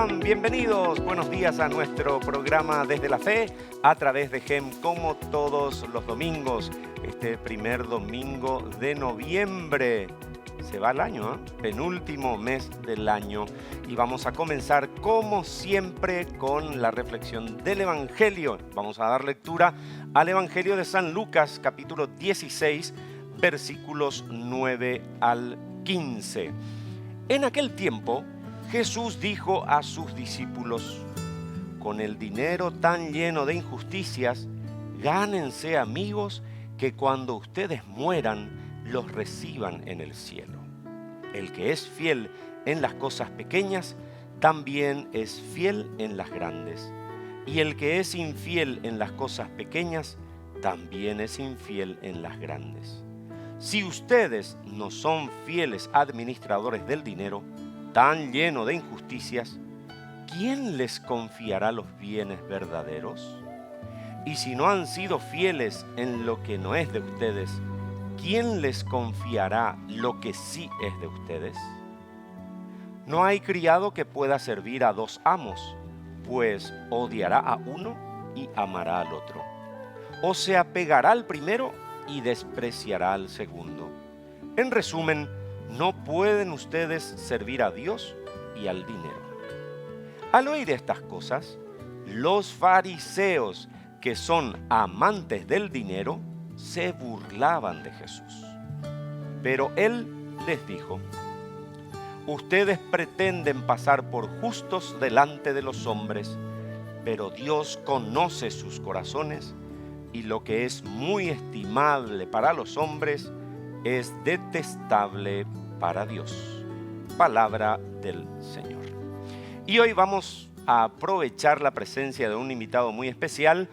están? Bienvenidos, buenos días a nuestro programa Desde la Fe a través de GEM, como todos los domingos. Este primer domingo de noviembre. Se va el año, penúltimo mes del año, y vamos a comenzar como siempre con la reflexión del Evangelio. Vamos a dar lectura al Evangelio de San Lucas, capítulo 16, versículos 9 al 15. En aquel tiempo, Jesús dijo a sus discípulos: con el dinero tan lleno de injusticias, gánense amigos que cuando ustedes mueran, los reciban en el cielo. El que es fiel en las cosas pequeñas, también es fiel en las grandes. Y el que es infiel en las cosas pequeñas, también es infiel en las grandes. Si ustedes no son fieles administradores del dinero, tan lleno de injusticias, ¿quién les confiará los bienes verdaderos? Y si no han sido fieles en lo que no es de ustedes, ¿quién les confiará lo que sí es de ustedes? No hay criado que pueda servir a dos amos, pues odiará a uno y amará al otro. O se apegará al primero y despreciará al segundo. En resumen, no pueden ustedes servir a Dios y al dinero. Al oír estas cosas, los fariseos, que son amantes del dinero, se burlaban de Jesús. Pero él les dijo: ustedes pretenden pasar por justos delante de los hombres, pero Dios conoce sus corazones, y lo que es muy estimable para los hombres es detestable para Dios. Palabra del Señor. Y hoy vamos a aprovechar la presencia de un invitado muy especial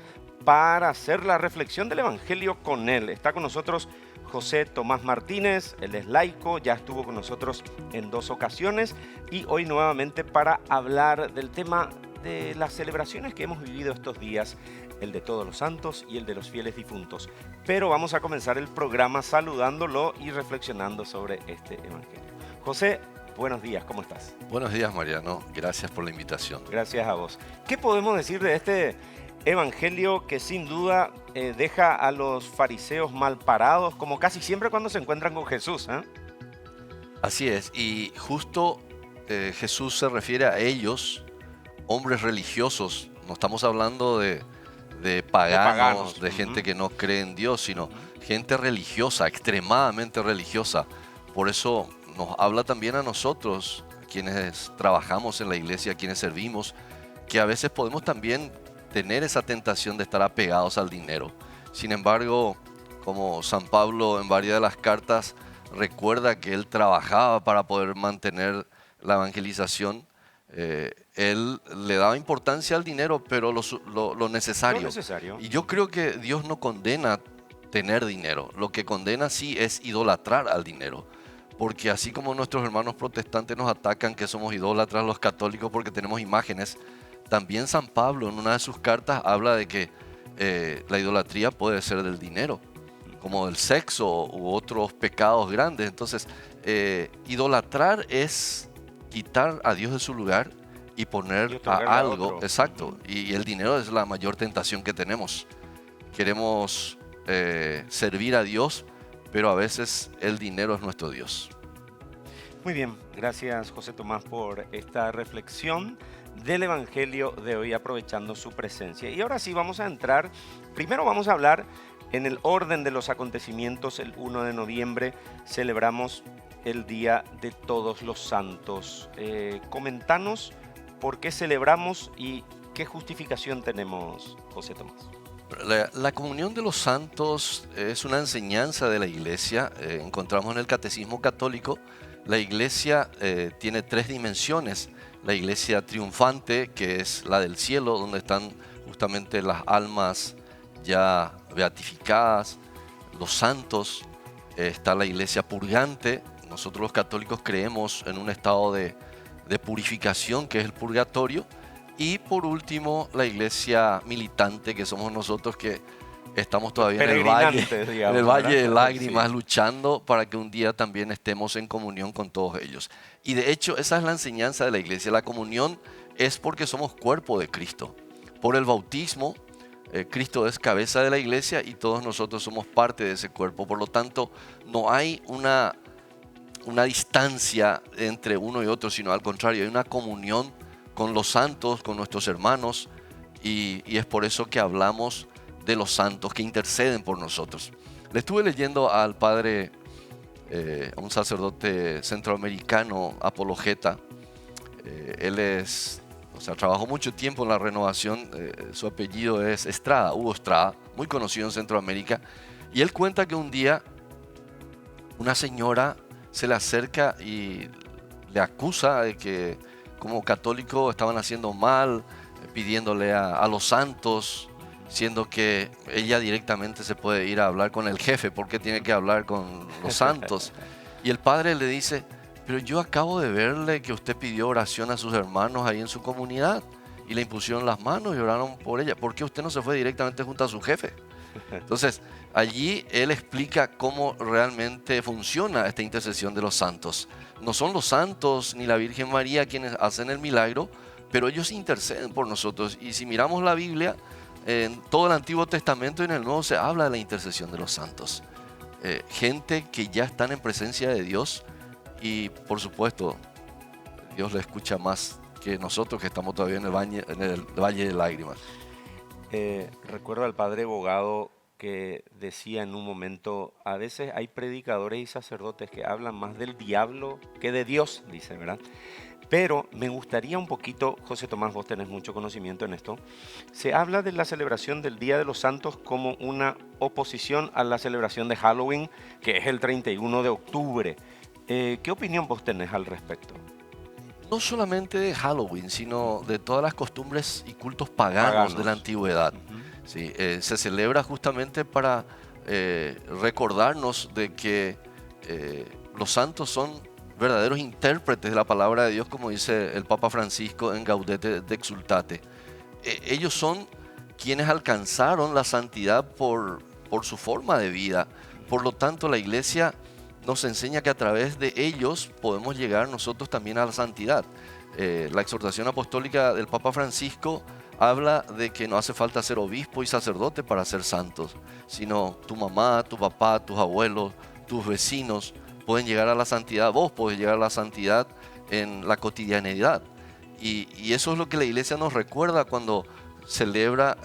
para hacer la reflexión del Evangelio con él. Está con nosotros José Tomás Martínez, él es laico, ya estuvo con nosotros en 2 ocasiones y hoy nuevamente para hablar del tema de las celebraciones que hemos vivido estos días, el de todos los santos y el de los fieles difuntos. Pero vamos a comenzar el programa saludándolo y reflexionando sobre este Evangelio. José, buenos días, ¿cómo estás? Buenos días, Mariano, gracias por la invitación. Gracias a vos. ¿Qué podemos decir de este Evangelio que sin duda deja a los fariseos mal parados, como casi siempre cuando se encuentran con Jesús? Así es, y justo Jesús se refiere a ellos, hombres religiosos. No estamos hablando de paganos, de gente que no cree en Dios, sino gente religiosa, extremadamente religiosa. Por eso nos habla también a nosotros, quienes trabajamos en la iglesia, quienes servimos, que a veces podemos también tener esa tentación de estar apegados al dinero. Sin embargo, como San Pablo en varias de las cartas recuerda que él trabajaba para poder mantener la evangelización, él le daba importancia al dinero, pero lo necesario. Y yo creo que Dios no condena tener dinero. Lo que condena sí es idolatrar al dinero. Porque así como nuestros hermanos protestantes nos atacan que somos idólatras los católicos porque tenemos imágenes, también San Pablo en una de sus cartas habla de que la idolatría puede ser del dinero, como del sexo u otros pecados grandes. Entonces, idolatrar es quitar a Dios de su lugar y poner a algo. Exacto. Y el dinero es la mayor tentación que tenemos. Queremos servir a Dios, pero a veces el dinero es nuestro Dios. Muy bien, gracias José Tomás por esta reflexión del Evangelio de hoy, aprovechando su presencia. Y ahora sí vamos a entrar, primero vamos a hablar en el orden de los acontecimientos. El 1 de noviembre celebramos el Día de Todos los Santos. Comentanos por qué celebramos y qué justificación tenemos, José Tomás. La comunión de los santos es una enseñanza de la Iglesia. Encontramos en el Catecismo Católico, la Iglesia tiene 3 dimensiones. La Iglesia triunfante, que es la del cielo, donde están justamente las almas ya beatificadas, los santos. Está la Iglesia purgante. Nosotros los católicos creemos en un estado de purificación, que es el purgatorio. Y por último, la iglesia militante, que somos nosotros, que estamos todavía en el valle de lágrimas, sí, luchando para que un día también estemos en comunión con todos ellos. Y de hecho, esa es la enseñanza de la iglesia. La comunión es porque somos cuerpo de Cristo. Por el bautismo, Cristo es cabeza de la iglesia y todos nosotros somos parte de ese cuerpo. Por lo tanto, no hay una distancia entre uno y otro, sino al contrario, hay una comunión con los santos, con nuestros hermanos, y es por eso que hablamos de los santos que interceden por nosotros. Le estuve leyendo al padre, un sacerdote centroamericano, apologeta. Él trabajó mucho tiempo en la renovación. Su apellido es Estrada, Hugo Estrada, muy conocido en Centroamérica. Y él cuenta que un día una señora se le acerca y le acusa de que como católico estaban haciendo mal, pidiéndole a los santos, siendo que ella directamente se puede ir a hablar con el jefe, porque tiene que hablar con los santos. Y el padre le dice: pero yo acabo de verle que usted pidió oración a sus hermanos ahí en su comunidad y le impusieron las manos y oraron por ella. ¿Por qué usted no se fue directamente junto a su jefe? Entonces, allí él explica cómo realmente funciona esta intercesión de los santos. No son los santos ni la Virgen María quienes hacen el milagro, pero ellos interceden por nosotros. Y si miramos la Biblia, en todo el Antiguo Testamento y en el Nuevo se habla de la intercesión de los santos. Gente que ya están en presencia de Dios y, por supuesto, Dios le escucha más que nosotros que estamos todavía en el valle de lágrimas. Recuerdo al padre Bogado que decía en un momento: a veces hay predicadores y sacerdotes que hablan más del diablo que de Dios, dice, ¿verdad? Pero me gustaría un poquito, José Tomás, vos tenés mucho conocimiento en esto. Se habla de la celebración del Día de los Santos como una oposición a la celebración de Halloween, que es el 31 de octubre. ¿Qué opinión vos tenés al respecto? No solamente de Halloween, sino de todas las costumbres y cultos paganos de la antigüedad. Uh-huh. Sí, se celebra justamente para recordarnos de que los santos son verdaderos intérpretes de la palabra de Dios, como dice el Papa Francisco en Gaudete et Exsultate. Ellos son quienes alcanzaron la santidad por su forma de vida. Por lo tanto, la Iglesia nos enseña que a través de ellos podemos llegar nosotros también a la santidad. La exhortación apostólica del Papa Francisco habla de que no hace falta ser obispo y sacerdote para ser santos, sino tu mamá, tu papá, tus abuelos, tus vecinos pueden llegar a la santidad. Vos podés llegar a la santidad en la cotidianidad. Y eso es lo que la Iglesia nos recuerda cuando celebra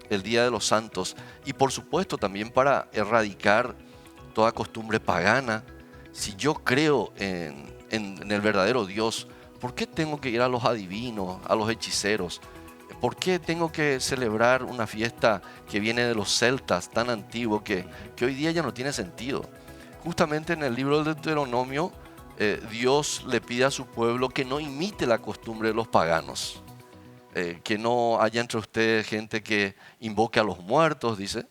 el Día de los Santos. Y por supuesto también para erradicar toda costumbre pagana. Si yo creo en el verdadero Dios, ¿por qué tengo que ir a los adivinos, a los hechiceros? ¿Por qué tengo que celebrar una fiesta que viene de los celtas, tan antiguo, que hoy día ya no tiene sentido? Justamente en el libro del Deuteronomio, Dios le pide a su pueblo que no imite la costumbre de los paganos. Que no haya entre ustedes gente que invoque a los muertos, dice.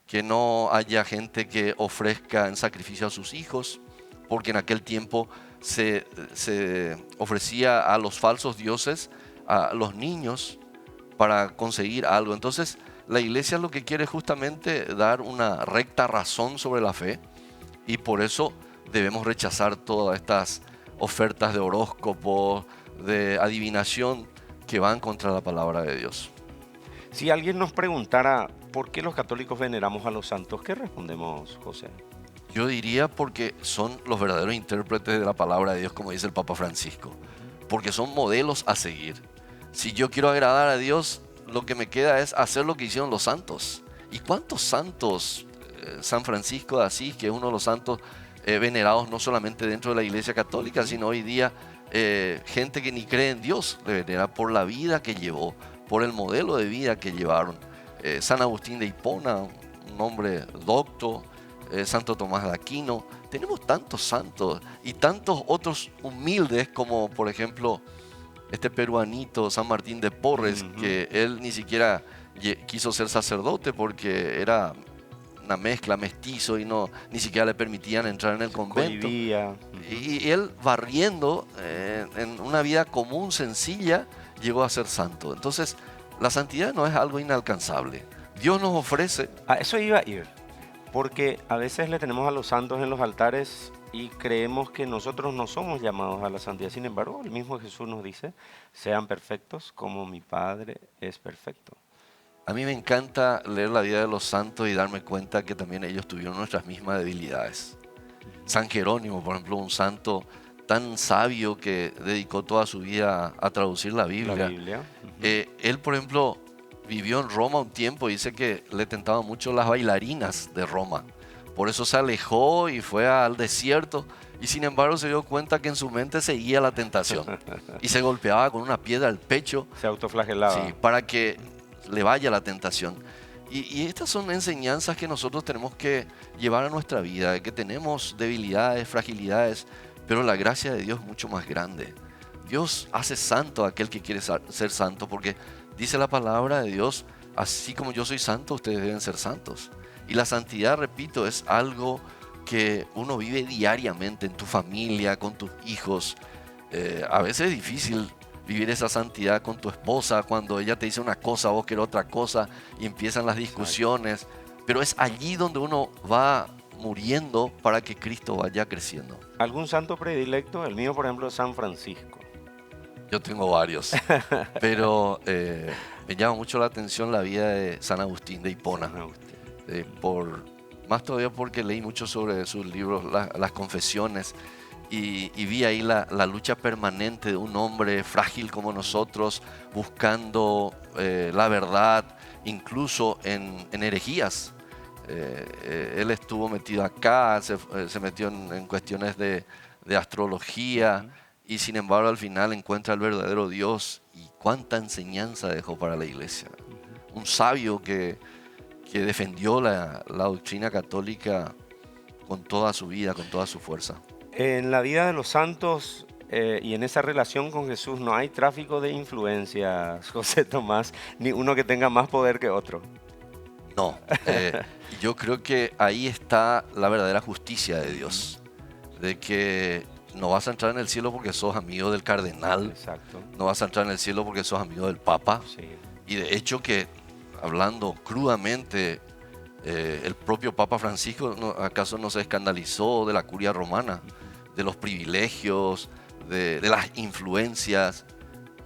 Que no haya gente que ofrezca en sacrificio a sus hijos, porque en aquel tiempo se ofrecía a los falsos dioses a los niños para conseguir algo. Entonces, la Iglesia lo que quiere es justamente dar una recta razón sobre la fe, y por eso debemos rechazar todas estas ofertas de horóscopo, de adivinación que van contra la palabra de Dios. Si alguien nos preguntara por qué los católicos veneramos a los santos, ¿qué respondemos, José? Yo diría porque son los verdaderos intérpretes de la palabra de Dios, como dice el Papa Francisco. Porque son modelos a seguir. Si yo quiero agradar a Dios, lo que me queda es hacer lo que hicieron los santos. ¿Y cuántos santos? San Francisco de Asís, que es uno de los santos venerados no solamente dentro de la Iglesia Católica, sino hoy día gente que ni cree en Dios le venera por la vida que llevó, por el modelo de vida que llevaron. San Agustín de Hipona, un hombre docto, Santo Tomás de Aquino. Tenemos tantos santos y tantos otros humildes, como por ejemplo este peruanito San Martín de Porres, que él ni siquiera quiso ser sacerdote porque era una mezcla, mestizo, y ni siquiera le permitían entrar en el convento. Y él, barriendo en una vida común, sencilla, llegó a ser santo. Entonces, la santidad no es algo inalcanzable. Dios nos ofrece... A eso iba a ir, porque a veces le tenemos a los santos en los altares y creemos que nosotros no somos llamados a la santidad. Sin embargo, el mismo Jesús nos dice, sean perfectos como mi Padre es perfecto. A mí me encanta leer la vida de los santos y darme cuenta que también ellos tuvieron nuestras mismas debilidades. San Jerónimo, por ejemplo, un santo tan sabio que dedicó toda su vida a traducir la Biblia. La Biblia. Él, por ejemplo, vivió en Roma un tiempo y dice que le tentaban mucho las bailarinas de Roma. Por eso se alejó y fue al desierto y sin embargo se dio cuenta que en su mente seguía la tentación y se golpeaba con una piedra al pecho. Se autoflagelaba. Sí, para que le vaya la tentación. Y estas son enseñanzas que nosotros tenemos que llevar a nuestra vida, de que tenemos debilidades, fragilidades, pero la gracia de Dios es mucho más grande. Dios hace santo a aquel que quiere ser santo, porque dice la palabra de Dios, así como yo soy santo, ustedes deben ser santos. Y la santidad, repito, es algo que uno vive diariamente en tu familia, con tus hijos. A veces es difícil vivir esa santidad con tu esposa cuando ella te dice una cosa, vos querés otra cosa y empiezan las discusiones. Pero es allí donde uno va muriendo para que Cristo vaya creciendo. ¿Algún santo predilecto? El mío, por ejemplo, es San Francisco. Yo tengo varios, pero me llama mucho la atención la vida de San Agustín de Hipona. Más todavía porque leí mucho sobre sus libros, las confesiones, y vi ahí la lucha permanente de un hombre frágil como nosotros, buscando la verdad, incluso en herejías. Él estuvo metido acá, se metió en cuestiones de astrología, y sin embargo al final encuentra al verdadero Dios. Y cuánta enseñanza dejó para la iglesia. Un sabio que defendió la doctrina católica con toda su vida, con toda su fuerza. En la vida de los santos y en esa relación con Jesús no hay tráfico de influencias, José Tomás, ni uno que tenga más poder que otro. No, yo creo que ahí está la verdadera justicia de Dios, de que no vas a entrar en el cielo porque sos amigo del cardenal. Exacto. No vas a entrar en el cielo porque sos amigo del Papa. Sí. Y de hecho que, hablando crudamente, el propio Papa Francisco, ¿acaso no se escandalizó de la curia romana, de los privilegios, de las influencias?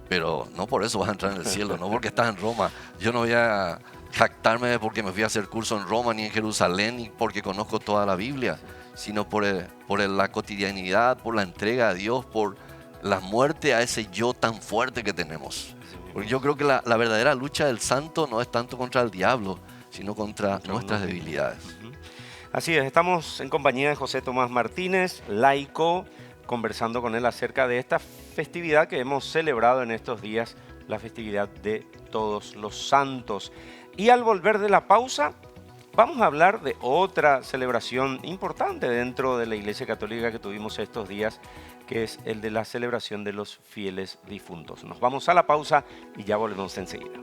Pero no por eso vas a entrar en el cielo, no porque estás en Roma. Yo no voy a jactarme de porque me fui a hacer curso en Roma ni en Jerusalén, ni porque conozco toda la Biblia, sino por la cotidianidad, por la entrega a Dios, por la muerte a ese yo tan fuerte que tenemos. Porque yo creo que la verdadera lucha del santo no es tanto contra el diablo, sino contra nuestras debilidades. Así es, estamos en compañía de José Tomás Martínez, laico, conversando con él acerca de esta festividad que hemos celebrado en estos días, la festividad de Todos los Santos. Y al volver de la pausa, vamos a hablar de otra celebración importante dentro de la Iglesia Católica que tuvimos estos días, que es el de la celebración de los fieles difuntos. Nos vamos a la pausa y ya volvemos enseguida.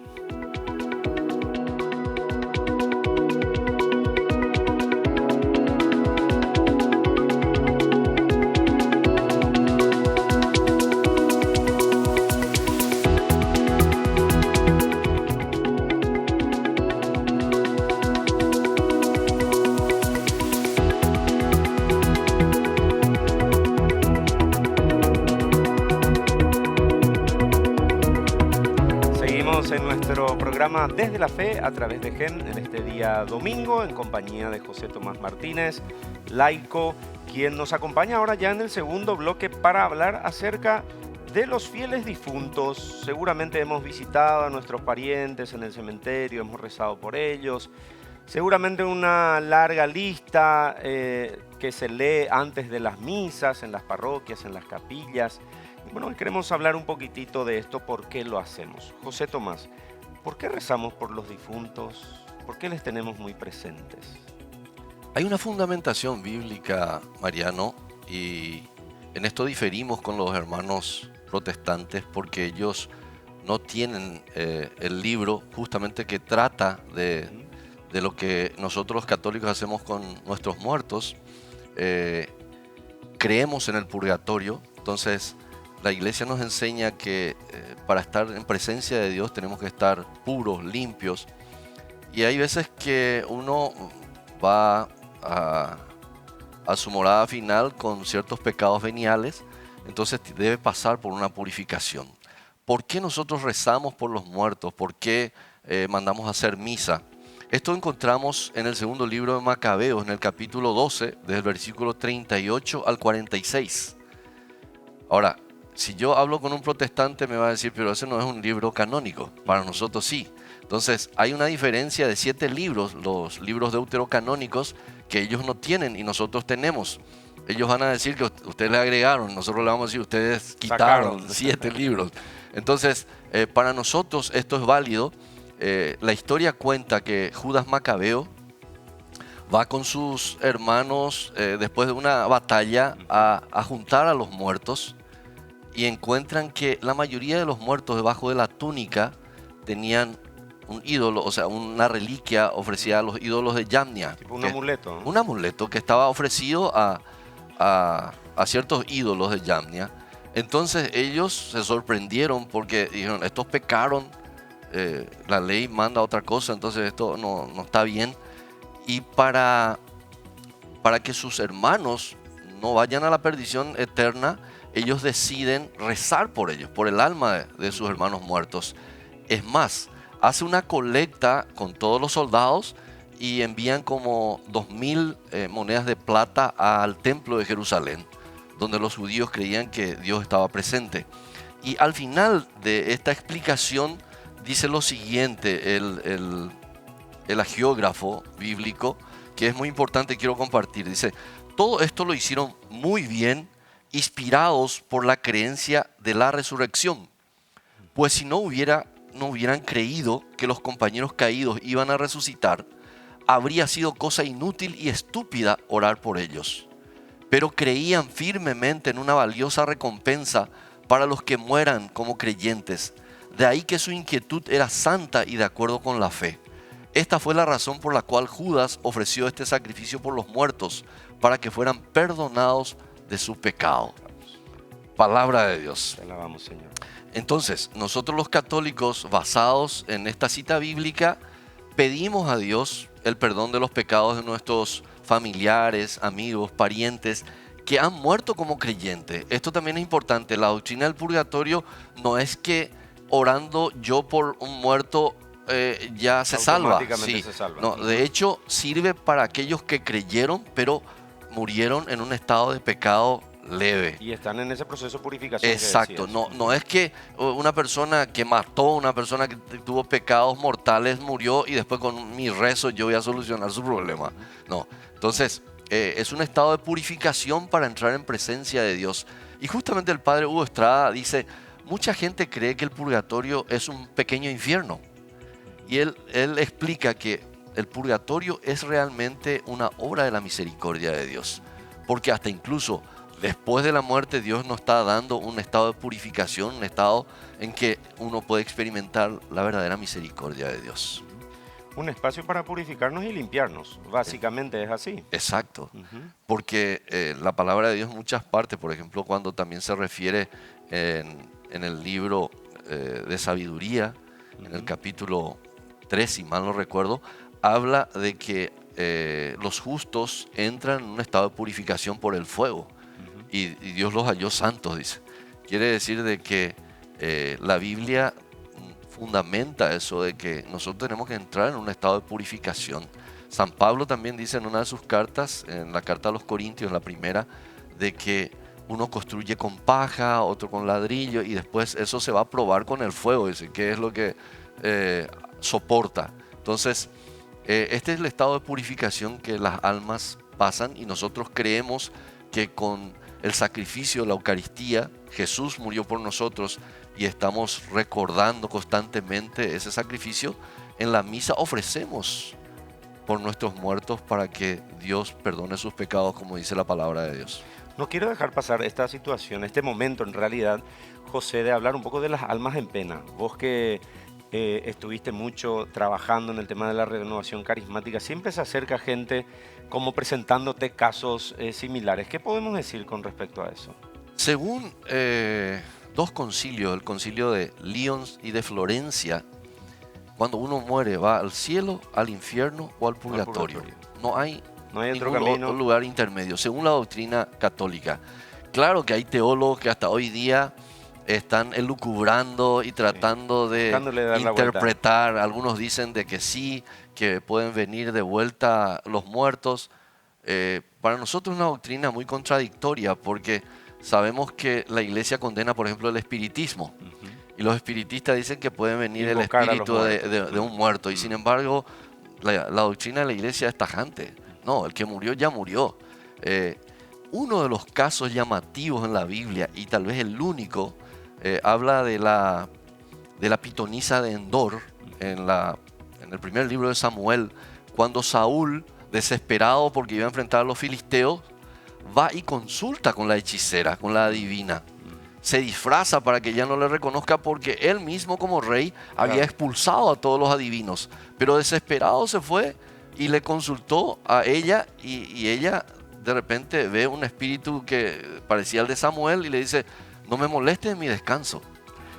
En nuestro programa Desde la Fe a través de GEM en este día domingo en compañía de José Tomás Martínez, laico, quien nos acompaña ahora ya en el segundo bloque para hablar acerca de los fieles difuntos. Seguramente hemos visitado a nuestros parientes en el cementerio, hemos rezado por ellos. Seguramente una larga lista que se lee antes de las misas, en las parroquias, en las capillas. Bueno, hoy queremos hablar un poquitito de esto, ¿por qué lo hacemos? José Tomás, ¿por qué rezamos por los difuntos? ¿Por qué les tenemos muy presentes? Hay una fundamentación bíblica, Mariano, y en esto diferimos con los hermanos protestantes porque ellos no tienen el libro justamente que trata de lo que nosotros los católicos hacemos con nuestros muertos. Creemos en el purgatorio, entonces la iglesia nos enseña que para estar en presencia de Dios tenemos que estar puros, limpios. Y hay veces que uno va a a su morada final con ciertos pecados veniales, entonces debe pasar por una purificación. ¿Por qué nosotros rezamos por los muertos? ¿Por qué mandamos a hacer misa? Esto encontramos en el segundo libro de Macabeos, en el capítulo 12, desde el versículo 38 al 46. Ahora, si yo hablo con un protestante me va a decir, pero ese no es un libro canónico. Para nosotros sí. Entonces, hay una diferencia de 7 libros, los libros deuterocanónicos, que ellos no tienen y nosotros tenemos. Ellos van a decir que ustedes le agregaron, nosotros le vamos a decir, ustedes quitaron 7 libros. Entonces, para nosotros esto es válido. La historia cuenta que Judas Macabeo va con sus hermanos después de una batalla a juntar a los muertos y encuentran que la mayoría de los muertos debajo de la túnica tenían un ídolo, o sea, una reliquia ofrecida a los ídolos de Yamnia. Tipo un amuleto, ¿no? Un amuleto que estaba ofrecido a ciertos ídolos de Yamnia. Entonces ellos se sorprendieron porque dijeron, estos pecaron, la ley manda otra cosa, entonces esto no está bien. Y para que sus hermanos no vayan a la perdición eterna, ellos deciden rezar por ellos, por el alma de sus hermanos muertos. Es más, hace una colecta con todos los soldados y envían como 2000 monedas de plata al templo de Jerusalén, donde los judíos creían que Dios estaba presente. Y al final de esta explicación dice lo siguiente, el hagiógrafo bíblico, que es muy importante, quiero compartir. Dice, todo esto lo hicieron muy bien, inspirados por la creencia de la resurrección. Pues si no hubieran creído que los compañeros caídos iban a resucitar, habría sido cosa inútil y estúpida orar por ellos. Pero creían firmemente en una valiosa recompensa para los que mueran como creyentes. De ahí que su inquietud era santa y de acuerdo con la fe. Esta fue la razón por la cual Judas ofreció este sacrificio por los muertos, para que fueran perdonados de su pecado. Palabra de Dios. Te alabamos, Señor. Entonces, nosotros los católicos, basados en esta cita bíblica, pedimos a Dios el perdón de los pecados de nuestros familiares, amigos, parientes que han muerto como creyentes. Esto también es importante. La doctrina del purgatorio no es que orando yo por un muerto ya se salva. Sí. Se salva. No, de hecho, sirve para aquellos que creyeron, pero murieron en un estado de pecado leve. Y están en ese proceso de purificación. Exacto, no es que una persona que mató, una persona que tuvo pecados mortales murió y después con mi rezo yo voy a solucionar su problema. No, entonces es un estado de purificación para entrar en presencia de Dios. Y justamente el padre Hugo Estrada dice, mucha gente cree que el purgatorio es un pequeño infierno. Y él explica que el purgatorio es realmente una obra de la misericordia de Dios. Porque hasta incluso después de la muerte Dios nos está dando un estado de purificación, un estado en que uno puede experimentar la verdadera misericordia de Dios. Un espacio para purificarnos y limpiarnos, básicamente es así. Exacto, porque la palabra de Dios en muchas partes, por ejemplo, cuando también se refiere en el libro de sabiduría, en el capítulo 3, si mal no recuerdo, habla de que los justos entran en un estado de purificación por el fuego. Y Dios los halló santos, dice. Quiere decir de que la Biblia fundamenta eso de que nosotros tenemos que entrar en un estado de purificación. San Pablo también dice en una de sus cartas, en la carta a los Corintios, la primera, de que uno construye con paja, otro con ladrillo y después eso se va a probar con el fuego, dice, que es lo que soporta. Entonces, este es el estado de purificación que las almas pasan y nosotros creemos que con el sacrificio, la Eucaristía, Jesús murió por nosotros y estamos recordando constantemente ese sacrificio. En la misa ofrecemos por nuestros muertos para que Dios perdone sus pecados, como dice la palabra de Dios. No quiero dejar pasar esta situación, este momento en realidad, José, de hablar un poco de las almas en pena. Vos que estuviste mucho trabajando en el tema de la renovación carismática, siempre se acerca gente como presentándote casos similares. ¿Qué podemos decir con respecto a eso? Según dos concilios, el concilio de Lyons y de Florencia, cuando uno muere va al cielo, al infierno o al purgatorio. No hay No hay otro ningún camino. lugar intermedio, según la doctrina católica. Claro que hay teólogos que hasta hoy día están elucubrando y tratando de interpretar. Algunos dicen de que sí, que pueden venir de vuelta los muertos. Para nosotros es una doctrina muy contradictoria porque sabemos que la iglesia condena, por ejemplo, el espiritismo. Y los espiritistas dicen que puede venir el espíritu de un muerto. Y sin embargo, la doctrina de la iglesia es tajante. No, el que murió ya murió. Uno de los casos llamativos en la Biblia, y tal vez el único, habla de la pitonisa de Endor en el primer libro de Samuel, cuando Saúl, desesperado porque iba a enfrentar a los filisteos, va y consulta con la hechicera, con la adivina. Se disfraza para que ella no le reconozca porque él mismo como rey había expulsado a todos los adivinos. Pero desesperado se fue y le consultó a ella y ella de repente ve un espíritu que parecía el de Samuel y le dice, no me molestes en mi descanso.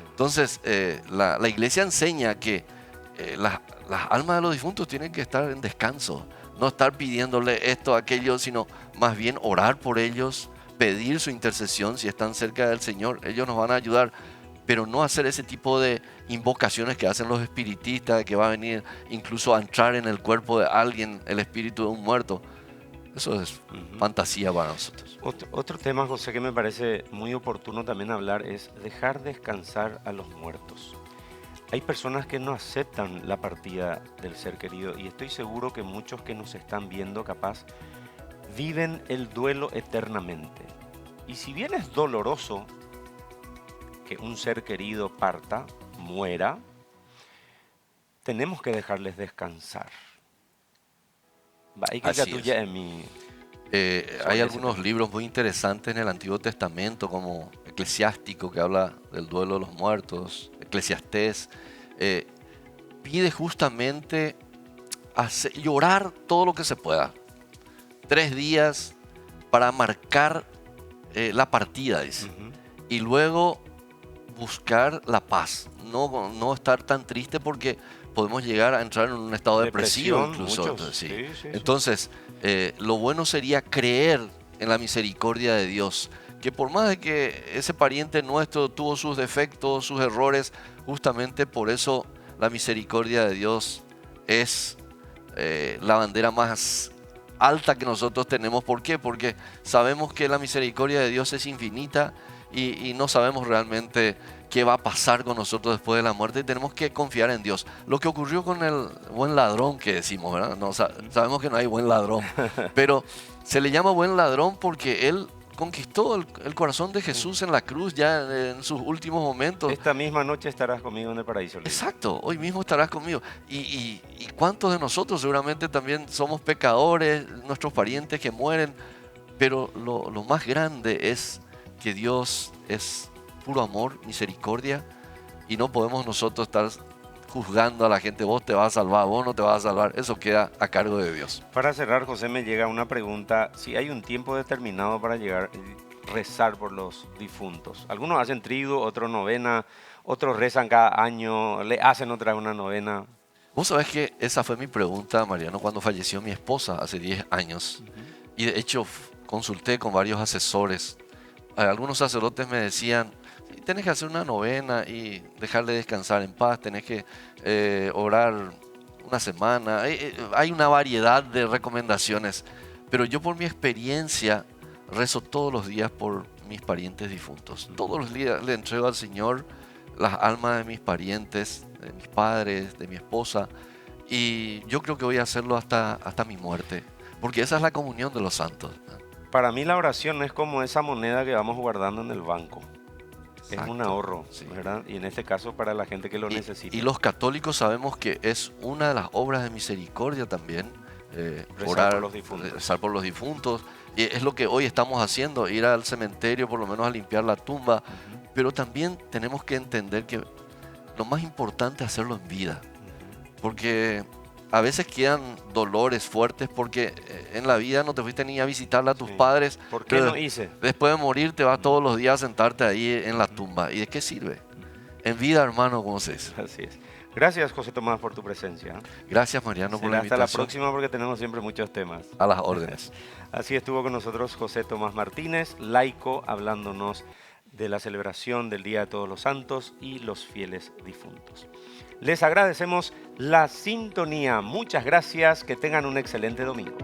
Entonces la iglesia enseña que las almas de los difuntos tienen que estar en descanso. No estar pidiéndole esto, aquello, sino más bien orar por ellos, pedir su intercesión si están cerca del Señor. Ellos nos van a ayudar, pero no hacer ese tipo de invocaciones que hacen los espiritistas, que va a venir incluso a entrar en el cuerpo de alguien, el espíritu de un muerto. Eso es fantasía para nosotros. Otro tema, José, que me parece muy oportuno también hablar es dejar descansar a los muertos. Hay personas que no aceptan la partida del ser querido y estoy seguro que muchos que nos están viendo capaz viven el duelo eternamente. Y si bien es doloroso que un ser querido parta, muera, tenemos que dejarles descansar. Hay algunos libros muy interesantes en el Antiguo Testamento, como Eclesiástico, que habla del duelo de los muertos, Eclesiastés, pide justamente llorar todo lo que se pueda. 3 días para marcar la partida, dice. Y luego buscar la paz, no estar tan triste porque podemos llegar a entrar en un estado depresivo incluso. Entonces, lo bueno sería creer en la misericordia de Dios, que por más de que ese pariente nuestro tuvo sus defectos, sus errores, justamente por eso la misericordia de Dios es la bandera más alta que nosotros tenemos. ¿Por qué? Porque sabemos que la misericordia de Dios es infinita y no sabemos realmente qué va a pasar con nosotros después de la muerte y tenemos que confiar en Dios. Lo que ocurrió con el buen ladrón que decimos, ¿verdad? No, sabemos que no hay buen ladrón, pero se le llama buen ladrón porque él conquistó el corazón de Jesús en la cruz ya en sus últimos momentos. Esta misma noche estarás conmigo en el paraíso. Exacto, hoy mismo estarás conmigo. ¿Y cuántos de nosotros seguramente también somos pecadores, nuestros parientes que mueren? Pero lo más grande es que Dios es puro amor, misericordia, y no podemos nosotros estar juzgando a la gente, vos te vas a salvar, vos no te vas a salvar. Eso queda a cargo de Dios. Para cerrar, José, me llega una pregunta. Si hay un tiempo determinado para rezar por los difuntos. Algunos hacen triduo, otros novena, otros rezan cada año, le hacen otra vez una novena. Vos sabés que esa fue mi pregunta, Mariano, cuando falleció mi esposa hace 10 años. Y de hecho consulté con varios asesores. Algunos sacerdotes me decían, tenés que hacer una novena y dejarle descansar en paz, tenés que orar una semana. Hay una variedad de recomendaciones, pero yo por mi experiencia rezo todos los días por mis parientes difuntos. Todos los días le entrego al Señor las almas de mis parientes, de mis padres, de mi esposa, y yo creo que voy a hacerlo hasta mi muerte, porque esa es la comunión de los santos. Para mí la oración es como esa moneda que vamos guardando en el banco. Exacto, es un ahorro, sí, ¿verdad? Y en este caso para la gente que lo necesita. Y los católicos sabemos que es una de las obras de misericordia también, rezar por los difuntos. Y es lo que hoy estamos haciendo, ir al cementerio por lo menos a limpiar la tumba. Pero también tenemos que entender que lo más importante es hacerlo en vida. Porque a veces quedan dolores fuertes porque en la vida no te fuiste ni a visitar a tus padres. ¿Por qué no hice? Después de morir te vas todos los días a sentarte ahí en la tumba. ¿Y de qué sirve? En vida, hermano, ¿cómo se dice? Así es. Gracias, José Tomás, por tu presencia. Gracias, Mariano, por la Hasta invitación. la próxima, porque tenemos siempre muchos temas. A las órdenes. Así estuvo con nosotros José Tomás Martínez, laico, hablándonos de la celebración del Día de Todos los Santos y los fieles difuntos. Les agradecemos la sintonía. Muchas gracias. Que tengan un excelente domingo.